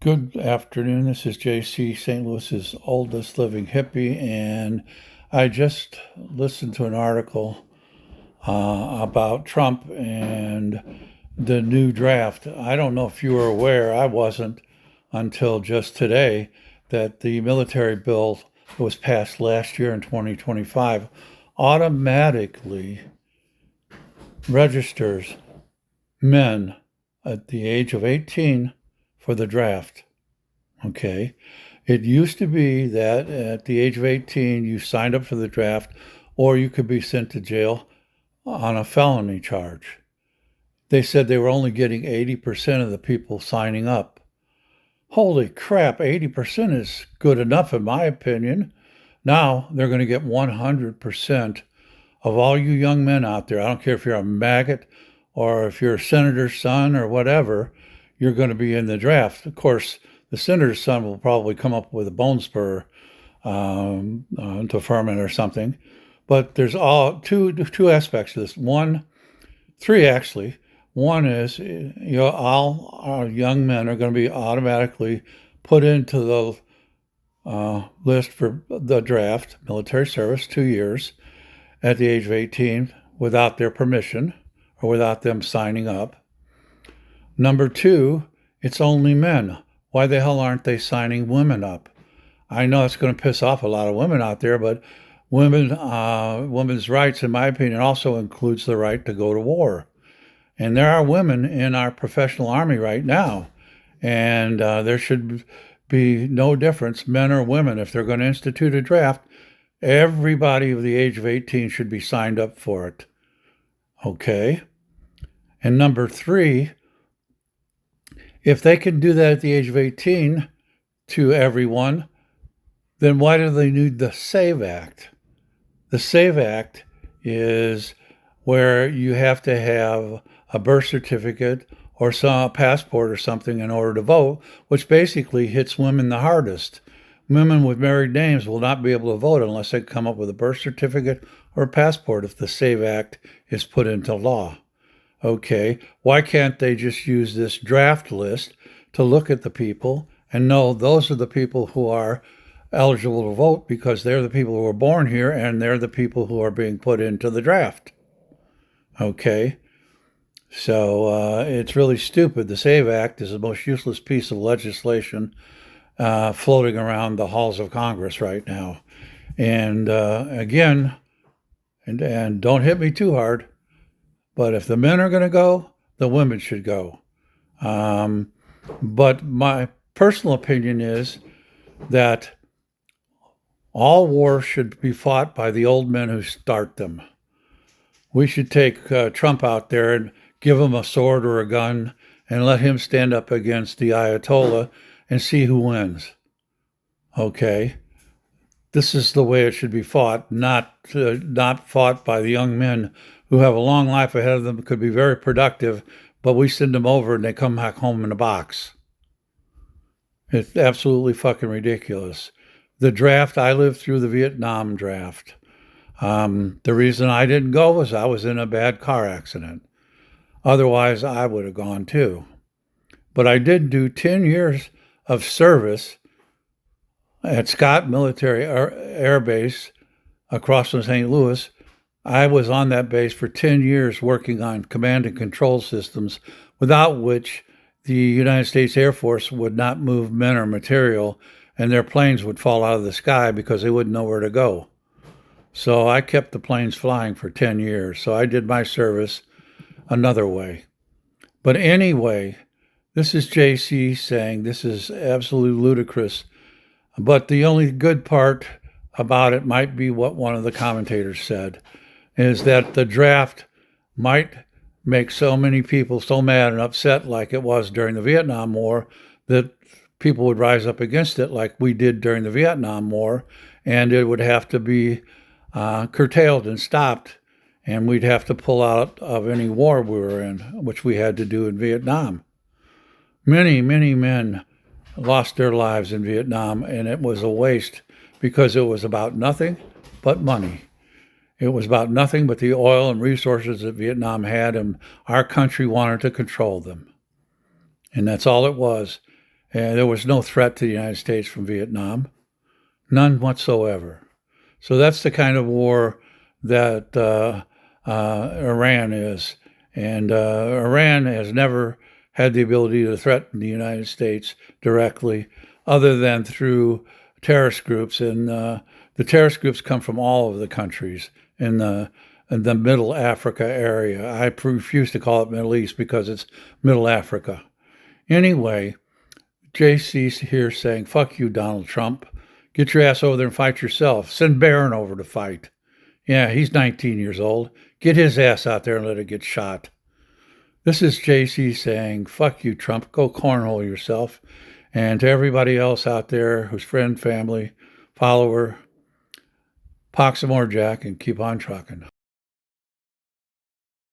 Good afternoon. This is JC, St. Louis's oldest living hippie, and I just listened to an article about Trump and the new draft. I don't know if you were aware, I wasn't until just today, that the military bill that was passed last year in 2025 automatically registers men at the age of 18 for the draft. Okay. It used to be that at the age of 18, you signed up for the draft, or you could be sent to jail on a felony charge. They said they were only getting 80% of the people signing up. Holy crap, 80% is good enough, in my opinion. Now they're going to get 100% of all you young men out there. I don't care if you're a maggot or if you're a senator's son or whatever, you're going to be in the draft. Of course, the senator's son will probably come up with a bone spur to ferment or something. But there's two aspects to this. Three actually. One is all our young men are going to be automatically put into the list for the draft, military service, 2 years at the age of 18 without their permission or without them signing up. Number two, it's only men. Why the hell aren't they signing women up? I know it's going to piss off a lot of women out there, but women's rights, in my opinion, also includes the right to go to war. And there are women in our professional army right now, and there should be no difference, men or women. If they're going to institute a draft, everybody of the age of 18 should be signed up for it. Okay? And number three, if they can do that at the age of 18 to everyone, then why do they need the SAVE Act? The SAVE Act is where you have to have a birth certificate or some passport or something in order to vote, which basically hits women the hardest. Women with married names will not be able to vote unless they come up with a birth certificate or a passport if the SAVE Act is put into law. Okay, why can't they just use this draft list to look at the people and know those are the people who are eligible to vote because they're the people who were born here and they're the people who are being put into the draft? Okay, so it's really stupid. The SAVE Act is the most useless piece of legislation floating around the halls of Congress right now. And again, and don't hit me too hard, but if the men are going to go, the women should go. But my personal opinion is that all wars should be fought by the old men who start them. We should take Trump out there and give him a sword or a gun and let him stand up against the Ayatollah and see who wins. Okay? This is the way it should be fought, not fought by the young men who have a long life ahead of them, could be very productive, but we send them over and they come back home in a box. It's absolutely fucking ridiculous. The draft, I lived through the Vietnam draft. The reason I didn't go was I was in a bad car accident. Otherwise, I would have gone too. But I did do 10 years of service at Scott Military Air Base across from St. Louis. I was on that base for 10 years working on command and control systems, without which the United States Air Force would not move men or material, and their planes would fall out of the sky because they wouldn't know where to go. So I kept the planes flying for 10 years. So I did my service another way. But anyway, this is JC saying this is absolutely ludicrous. But the only good part about it might be what one of the commentators said, is that the draft might make so many people so mad and upset like it was during the Vietnam War that people would rise up against it like we did during the Vietnam War, and it would have to be curtailed and stopped, and we'd have to pull out of any war we were in, which we had to do in Vietnam. Many, many men lost their lives in Vietnam, and it was a waste because it was about nothing but money. It was about nothing but the oil and resources that Vietnam had, and our country wanted to control them. And that's all it was. and there was no threat to the United States from Vietnam, none whatsoever. So that's the kind of war that Iran is. And Iran has never had the ability to threaten the United States directly, other than through terrorist groups. And the terrorist groups come from all over the countries in the Middle Africa area. I refuse to call it Middle East because it's Middle Africa. Anyway, JC's here saying, fuck you, Donald Trump. Get your ass over there and fight yourself. Send Barron over to fight. Yeah, he's 19 years old. Get his ass out there and let it get shot. This is JC saying, fuck you, Trump. Go cornhole yourself. And to everybody else out there who's friend, family, follower, pox some more, Jack, and keep on trucking.